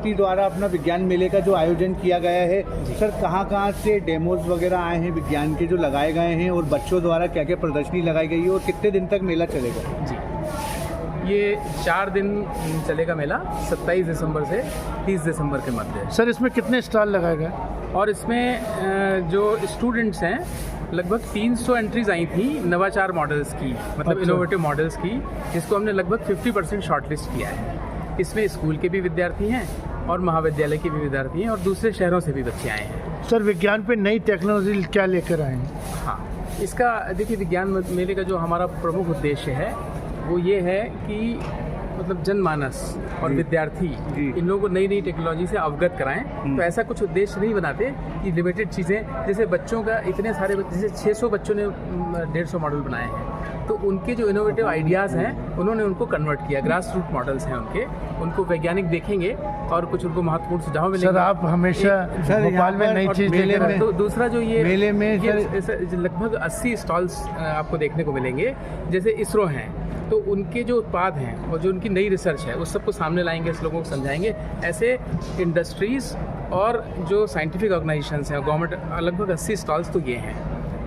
शक्ति द्वारा अपना विज्ञान मेले का जो आयोजन किया गया है, सर कहाँ से डेमोज वगैरह आए हैं विज्ञान के जो लगाए गए हैं, और बच्चों द्वारा क्या क्या प्रदर्शनी लगाई गई है, और कितने दिन तक मेला चलेगा? जी, ये 4 दिन चलेगा मेला, 27 दिसंबर से 30 दिसंबर के मध्य। सर इसमें कितने स्टॉल लगाए गए? और इसमें जो स्टूडेंट्स हैं, लगभग 300 एंट्रीज आई थी नवाचार मॉडल्स की, मतलब अच्छा। इनोवेटिव मॉडल्स की, जिसको हमने लगभग 50% शॉर्टलिस्ट किया है। इसमें स्कूल के भी विद्यार्थी हैं और महाविद्यालय के भी विद्यार्थी हैं और दूसरे शहरों से भी बच्चे आए हैं। सर विज्ञान पे नई टेक्नोलॉजी क्या लेकर आए हैं? हाँ, इसका देखिए, विज्ञान मेले का जो हमारा प्रमुख उद्देश्य है वो ये है कि मतलब जनमानस और विद्यार्थी इन लोगों को नई नई टेक्नोलॉजी से अवगत कराएं। तो ऐसा कुछ उद्देश्य नहीं बनाते कि लिमिटेड चीज़ें, जैसे बच्चों का इतने सारे, जैसे 600 बच्चों ने 150 मॉडल बनाए हैं, तो उनके जो इनोवेटिव आइडियाज़ हैं उन्होंने उनको कन्वर्ट किया, ग्रास रूट मॉडल्स हैं उनको वैज्ञानिक देखेंगे और कुछ उनको महत्वपूर्ण सुझाव मिलेंगे। सर आप हमेशा भोपाल में नई चीज़ लेकर आए। तो दूसरा जो ये मेले में लगभग 80 स्टॉल्स आपको देखने को मिलेंगे। जैसे इसरो हैं, तो उनके जो उत्पाद हैं और जो उनकी नई रिसर्च है उस सबको सामने लाएंगे, इस लोगों को समझाएंगे। ऐसे इंडस्ट्रीज़ और जो साइंटिफिक ऑर्गेनाइजेशंस हैं, गवर्नमेंट, लगभग 80 स्टॉल्स तो ये हैं।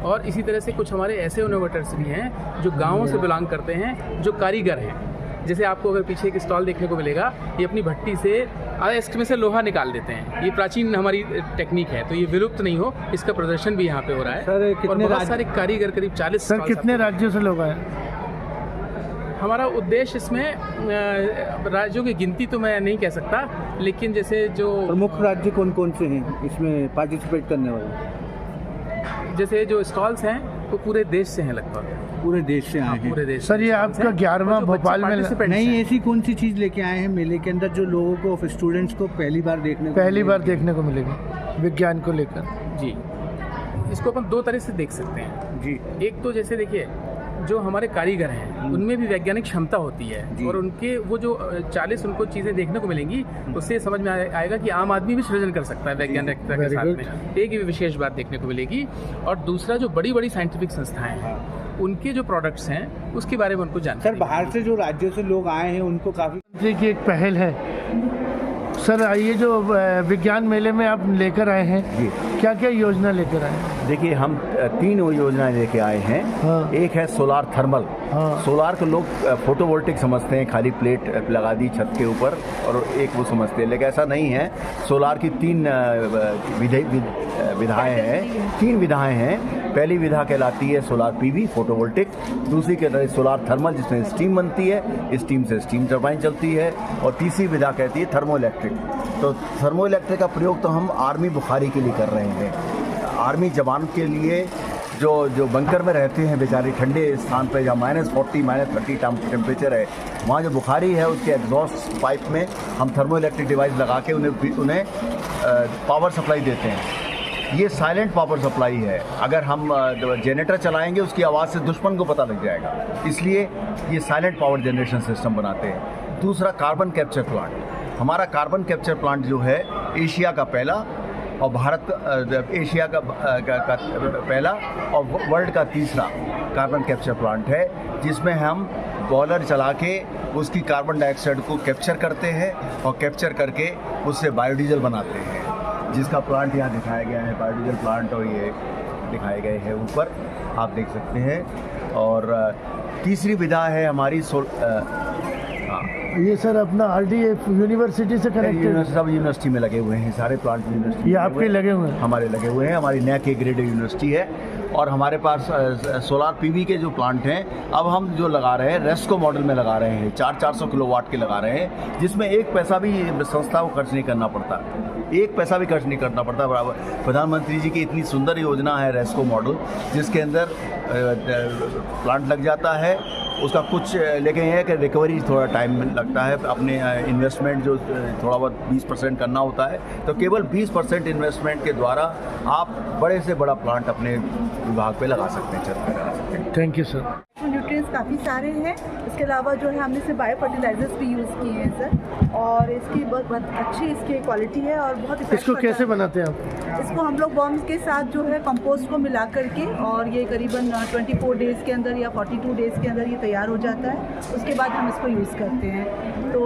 और इसी तरह से कुछ हमारे ऐसे इनोवेटर्स भी हैं जो गाँवों से बिलोंग करते हैं, जो कारीगर हैं। जैसे आपको अगर पीछे एक स्टॉल देखने को मिलेगा, ये अपनी भट्टी से अयस्क में से लोहा निकाल देते हैं। ये प्राचीन हमारी टेक्निक है, तो ये विलुप्त नहीं हो, इसका प्रदर्शन भी यहाँ पे हो रहा है। सर और बहुत सारे कारीगर, करीब 40 सर कितने राज्यों से लोग आए? हमारा उद्देश्य इसमें राज्यों की गिनती तो मैं नहीं कह सकता, लेकिन जैसे जो प्रमुख राज्य कौन कौन से हैं इसमें पार्टिसिपेट करने वाले? जैसे जो स्टॉल्स हैं वो पूरे देश से हैं, लगभग पूरे देश से आए हैं। पूरे देश सर से ये स्टॉल्स आपका हैं। 11वां और जो बच्चे भोपाल में participants नहीं, हैं, ऐसी कौन सी चीज़ लेके आए हैं मेले के अंदर जो लोगों को, स्टूडेंट्स को पहली बार देखने को मिलेगी विज्ञान को लेकर? जी, इसको अपन 2 तरह से देख सकते हैं जी। एक तो जैसे देखिए, जो हमारे कारीगर हैं उनमें भी वैज्ञानिक क्षमता होती है, और उनके वो जो 40 उनको चीज़ें देखने को मिलेंगी, उससे समझ में आएगा कि आम आदमी भी सृजन कर सकता है वैज्ञानिकता के साथ में। एक ही विशेष बात देखने को मिलेगी। और दूसरा, जो बड़ी बड़ी साइंटिफिक संस्थाएं हैं, उनके जो प्रोडक्ट्स हैं उसके बारे में उनको जानकारी। सर बाहर से जो राज्यों से लोग आए हैं उनको काफ़ी की एक पहल है। सर ये जो विज्ञान मेले में आप लेकर आए हैं, क्या क्या योजना लेकर आए हैं? देखिए, हम 3 योजनाएं लेके आए हैं। हाँ। एक है सोलार थर्मल। हाँ। सोलार को लोग फोटोवोल्टिक समझते हैं, खाली प्लेट लगा दी छत के ऊपर और एक वो समझते हैं, लेकिन ऐसा नहीं है। सोलार की 3 विधाएं हैं, 3 विधाएं हैं। पहली विधा कहलाती है सोलार पीवी, फोटोवोल्टिक। दूसरी कहलाती है सोलार थर्मल, जिसमें स्टीम बनती है, स्टीम से स्टीम टरबाइन चलती है। और तीसरी विधा कहती है थर्मो इलेक्ट्रिक। तो थर्मो इलेक्ट्रिक का प्रयोग तो हम आर्मी बुखारी के लिए कर रहे हैं। आर्मी जवान के लिए जो बंकर में रहते हैं बेचारे, ठंडे स्थान पर, जहाँ -40 -30 टेम्परेचर है, वहाँ जो बुखारी है उसके एग्जॉस्ट पाइप में हम थर्मो इलेक्ट्रिक डिवाइस लगा के उन्हें पावर सप्लाई देते हैं। ये साइलेंट पावर सप्लाई है। अगर हम जनरेटर चलाएंगे उसकी आवाज़ से दुश्मन को पता लग जाएगा, इसलिए ये साइलेंट पावर जनरेशन सिस्टम बनाते हैं। दूसरा, कार्बन कैप्चर प्लांट। हमारा कार्बन कैप्चर प्लांट जो है एशिया का पहला, और भारत एशिया का पहला और वर्ल्ड का तीसरा कार्बन कैप्चर प्लांट है, जिसमें हम बॉयलर चला के उसकी कार्बन डाइऑक्साइड को कैप्चर करते हैं और कैप्चर करके उससे बायोडीजल बनाते हैं, जिसका प्लांट यहाँ दिखाया गया है, बायोडीजल प्लांट, और ये दिखाए गए हैं ऊपर, आप देख सकते हैं। और तीसरी विधा है हमारी ये सर अपना RDF यूनिवर्सिटी से कनेक्टेड? सब यूनिवर्सिटी में लगे हुए हैं, सारे प्लांट यूनिवर्सिटी। ये आपके लगे हुए हैं? हमारे लगे हुए हैं, हमारी NAC ग्रेड यूनिवर्सिटी है। और हमारे पास सोलार PV के जो प्लांट हैं, अब हम जो लगा रहे हैं रेस्को मॉडल में लगा रहे हैं, 400 किलोवाट के लगा रहे हैं, जिसमें 1 पैसा भी संस्था को खर्च नहीं करना पड़ता, 1 पैसा भी खर्च नहीं करना पड़ता। प्रधानमंत्री जी की इतनी सुंदर योजना है रेस्को मॉडल, जिसके अंदर प्लांट लग जाता है, उसका कुछ, लेकिन यह है कि रिकवरी थोड़ा टाइम लगता है। अपने इन्वेस्टमेंट जो थोड़ा बहुत 20% करना होता है, तो केवल 20% इन्वेस्टमेंट के द्वारा आप बड़े से बड़ा प्लांट अपने विभाग पे लगा सकते हैं, छत पे लगा सकते हैं। Thank you sir. न्यूट्रिएंट्स काफ़ी सारे हैं। इसके अलावा जो है हमने सिर्फ बायो फर्टिलाइजर्स भी यूज़ किए हैं सर, और इसकी बहुत अच्छी इसकी क्वालिटी है और बहुत इफेक्ट इसको करता कैसे है। बनाते हैं आप? इसको हम लोग वर्म्स के साथ जो है कंपोस्ट को मिला करके, और ये करीबन 24 डेज़ के अंदर या 42 डेज़ के अंदर ये तैयार हो जाता है। उसके बाद हम इसको यूज़ करते हैं, तो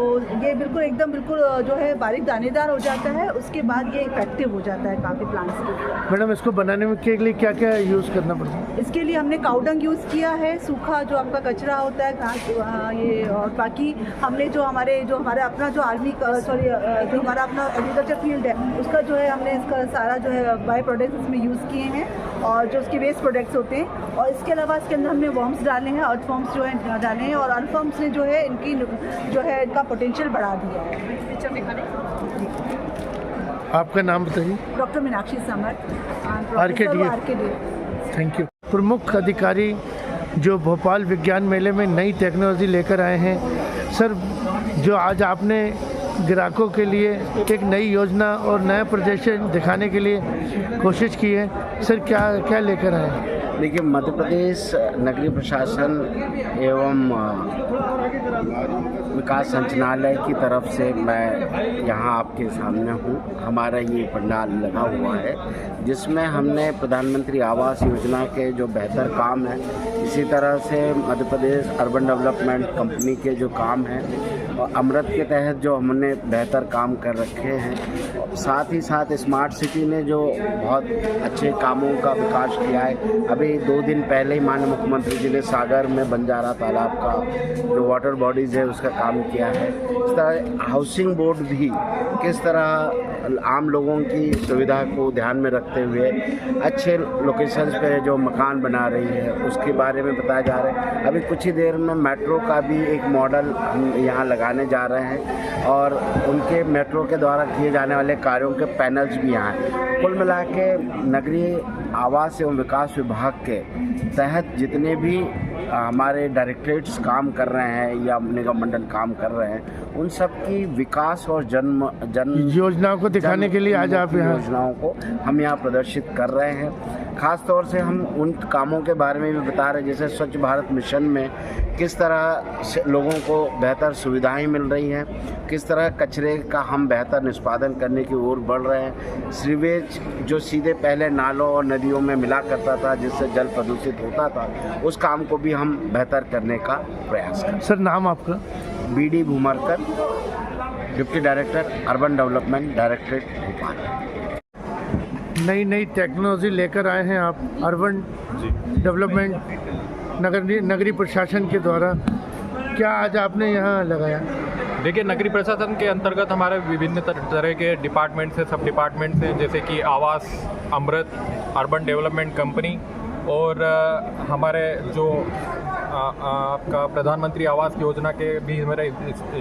ये बिल्कुल जो है बारीक दानेदार हो जाता है। उसके बाद ये इफेक्टिव हो जाता है काफ़ी प्लांट्स के ऊपर। मैडम, इसको बनाने के लिए क्या क्या यूज़ करना पड़ता है? इसके लिए हमने काउडंग यूज़ किया है, सूखा जो आपका कचरा होता है घास, ये, और बाकी हमने जो हमारा अपना जो जो हमारा अपना एग्रीकल्चर फील्ड है उसका जो है हमने इसका सारा जो है बाय प्रोडक्ट्स इसमें यूज़ किए हैं, और जो उसके वेस्ट प्रोडक्ट्स होते हैं। और इसके अलावा इसके अंदर हमने वर्म्स डाले हैं, अर्थ वर्म्स जो है डाले हैं, और अर्थ वर्म्स ने जो है इनकी जो है इनका पोटेंशियल बढ़ा दिया है। पिक्चर दिखाने। आपका नाम बताइए। Doctor Meenakshi Samarth, RKDA। Thank you. प्रमुख अधिकारी जो भोपाल विज्ञान मेले में नई टेक्नोलॉजी लेकर आए हैं, सर, जो आज आपने ग्राहकों के लिए एक नई योजना और नया प्रदर्शन दिखाने के लिए कोशिश की है, सर, क्या क्या लेकर आए हैं? देखिए, मध्य प्रदेश नगरीय प्रशासन एवं विकास संचालनालय की तरफ से मैं यहाँ आपके सामने हूँ। हमारा ये पंडाल लगा हुआ है जिसमें हमने प्रधानमंत्री आवास योजना के जो बेहतर काम है, इसी तरह से Madhya Pradesh urban development company के जो काम हैं और अमृत के तहत जो हमने बेहतर काम कर रखे हैं, साथ ही साथ स्मार्ट सिटी ने जो बहुत अच्छे कामों का विकास किया है। अभी 2 दिन पहले ही माननीय मुख्यमंत्री जी ने सागर में बंजारा तालाब का जो वाटर बॉडीज़ है उसका काम किया है। इस तरह हाउसिंग बोर्ड भी किस तरह आम लोगों की सुविधा को ध्यान में रखते हुए अच्छे लोकेशंस पे जो मकान बना रही है उसके बारे में बताया जा रहा है। अभी कुछ ही देर में मेट्रो का भी एक मॉडल हम यहाँ लगाने जा रहे हैं और उनके मेट्रो के द्वारा किए जाने वाले कार्यों के पैनल्स भी यहाँ हैं। कुल मिला के नगरीय आवास एवं विकास विभाग के तहत जितने भी हमारे डायरेक्टरेट्स काम कर रहे हैं या निगम मंडल काम कर रहे हैं, उन सब की विकास और जन योजनाओं को दिखाने के लिए आज आप यहाँ योजनाओं को हम यहाँ प्रदर्शित कर रहे हैं। खास तौर से हम उन कामों के बारे में भी बता रहे हैं, जैसे स्वच्छ भारत मिशन में किस तरह से लोगों को बेहतर सुविधाएं मिल रही हैं, किस तरह कचरे का हम बेहतर निष्पादन करने की ओर बढ़ रहे हैं। सीवेज जो सीधे पहले नालों और नदियों में मिला करता था जिससे जल प्रदूषित होता था, उस काम को भी हम बेहतर करने का प्रयास करें। सर, नाम आपका? BD Bhumarkar, deputy director urban development directorate Bhopal. नई टेक्नोलॉजी लेकर आए हैं आप अर्बन डेवलपमेंट नगरीय प्रशासन के द्वारा, क्या आज आपने यहाँ लगाया? देखिए, नगरीय प्रशासन के अंतर्गत हमारे विभिन्न तरह के डिपार्टमेंट से सब डिपार्टमेंट से, जैसे कि आवास, अमृत, अर्बन डेवलपमेंट कंपनी और हमारे जो आपका प्रधानमंत्री आवास योजना के भी मेरे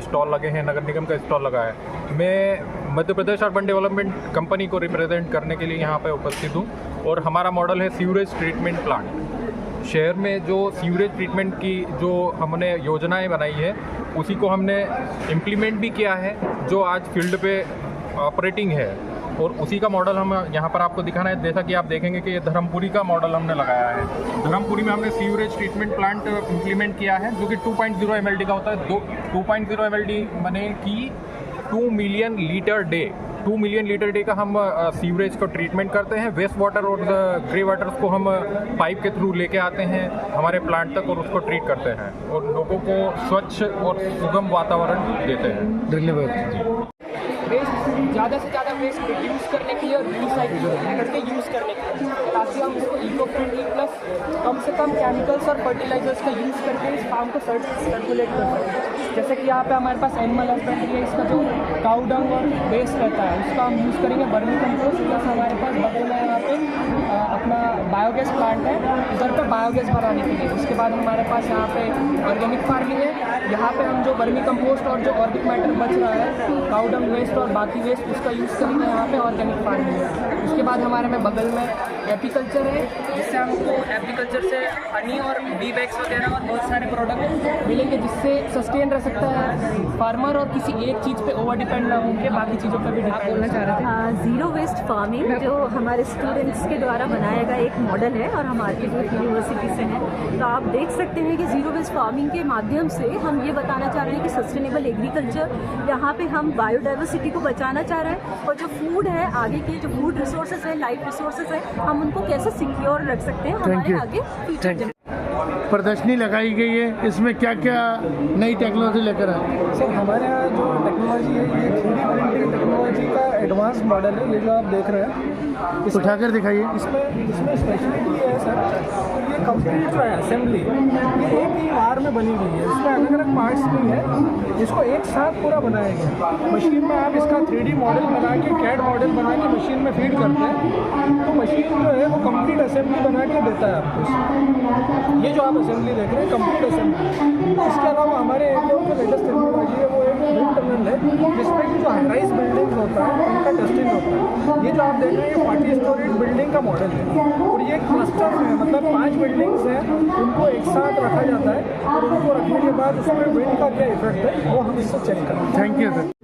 स्टॉल लगे हैं, नगर निगम का स्टॉल लगा है। मैं Madhya Pradesh urban development company को रिप्रेजेंट करने के लिए यहाँ पे उपस्थित हूँ और हमारा मॉडल है सीवरेज ट्रीटमेंट प्लांट। शहर में जो सीवरेज ट्रीटमेंट की जो हमने योजनाएं बनाई है उसी को हमने इम्प्लीमेंट भी किया है, जो आज फील्ड पे ऑपरेटिंग है, और उसी का मॉडल हम यहाँ पर आपको दिखाना है। जैसा कि आप देखेंगे कि ये धर्मपुरी का मॉडल हमने लगाया है। धर्मपुरी में हमने सीवरेज ट्रीटमेंट प्लांट इम्प्लीमेंट किया है जो कि 2.0 MLD का होता है। 2.0 MLD माने कि 2 million litre day 2 million litre day का हम सीवरेज को ट्रीटमेंट करते हैं। वेस्ट वाटर और ग्रे वाटर्स को हम पाइप के थ्रू लेके आते हैं हमारे प्लांट तक और उसको ट्रीट करते हैं और लोगों को स्वच्छ और सुगम वातावरण देते हैं। धन्यवाद। वेस्ट ज़्यादा से ज़्यादा वेस्ट रिड्यूस करने के लिए और रिसाइकिल करके यूज़ करने के लिए, ताकि हम इसको इको फ्रेंडली प्लस कम से कम केमिकल्स और फर्टिलाइजर्स का यूज़ करके इस फार्म को सर्कुलेट कर सकें। जैसे कि यहाँ पे हमारे पास एनिमल हस्बेंड्री है, इसका जो काउ डंग और वेस्ट रहता है उसका हम यूज़ करेंगे वर्मी कंपोस्ट। प्लस हमारे पास बगल में यहाँ पे अपना बायोगैस प्लांट है, उधर पे बायोगैस बनाने के लिए। उसके बाद हमारे पास यहाँ पे ऑर्गेनिक फार्मिंग है, यहाँ पे हम जो वर्मी कंपोस्ट और जो ऑर्गेनिक मैटर बच रहा है काउ डंग वेस्ट और बाकी वेस्ट उसका यूज़ करेंगे यहाँ पे ऑर्गेनिक फार्मिंग है। उसके बाद हमारे में बगल में एपीकल्चर है, जिससे हमको एपीकल्चर से हनी और बी बैग्स वगैरह और बहुत सारे प्रोडक्ट मिलेंगे जिससे सस्टेन रह सकता है फार्मर और किसी एक चीज़ पे ओवर डिपेंड ना होकर बाकी चीज़ों पर भी डिपेंड बोलना चाह रहे थे? ज़ीरो वेस्ट फार्मिंग जो हमारे स्टूडेंट्स के द्वारा बनाया गया एक मॉडल है और हमारे जो यूनिवर्सिटी से है, तो आप देख सकते हैं कि ज़ीरो वेस्ट फार्मिंग के माध्यम से हम ये बताना चाह रहे हैं कि सस्टेनेबल एग्रीकल्चर, यहाँ पे हम बायोडाइवर्सिटी को बचाना चाह रहे हैं और जो फूड है, आगे के जो फूड रिसोर्सेज है, लाइफ रिसोर्सेज है, हम उनको कैसे सिक्योर रख सकते हैं हमारे आगे फ्यूचर। प्रदर्शनी लगाई गई है, इसमें क्या क्या नई टेक्नोलॉजी लेकर आए? सर हमारे यहाँ जो टेक्नोलॉजी है ये 3D प्रिंटिंग टेक्नोलॉजी का एडवांस मॉडल है, ये जो आप देख रहे हैं। उठाकर दिखाइए। इसमें स्पेशलिटी ये है सर, ये कंप्लीट जो है असेंबली ये एक ही बार में बनी हुई है, इसमें अलग अलग पार्ट्स नहीं है, इसको एक साथ पूरा बनाया गया। मशीन में आप इसका 3D मॉडल बना के, कैड मॉडल बना के मशीन में फीड करते हैं, तो मशीन जो है वो कंप्लीट असेंबली बना के देता है आपको। ये जो आप असेंबली देख रहे हैं कंप्लीट असेंबली। इसके अलावा हमारे एरिया में लेटेस्ट टेक्नोलॉजी है वो एक विंड टनल है, जिसमें कि जो हाई राइज बिल्डिंग होता है उनका टेस्टिंग होता है। ये जो आप देख रहे हैं ये 40 स्टोरी बिल्डिंग का मॉडल है और ये क्लस्टर में मतलब 5 बिल्डिंग्स हैं, उनको एक साथ रखा जाता है और उनको रखने के बाद उसमें विंड का क्या इफेक्ट है वो हम इससे चेक करते हैं। Thank you sir.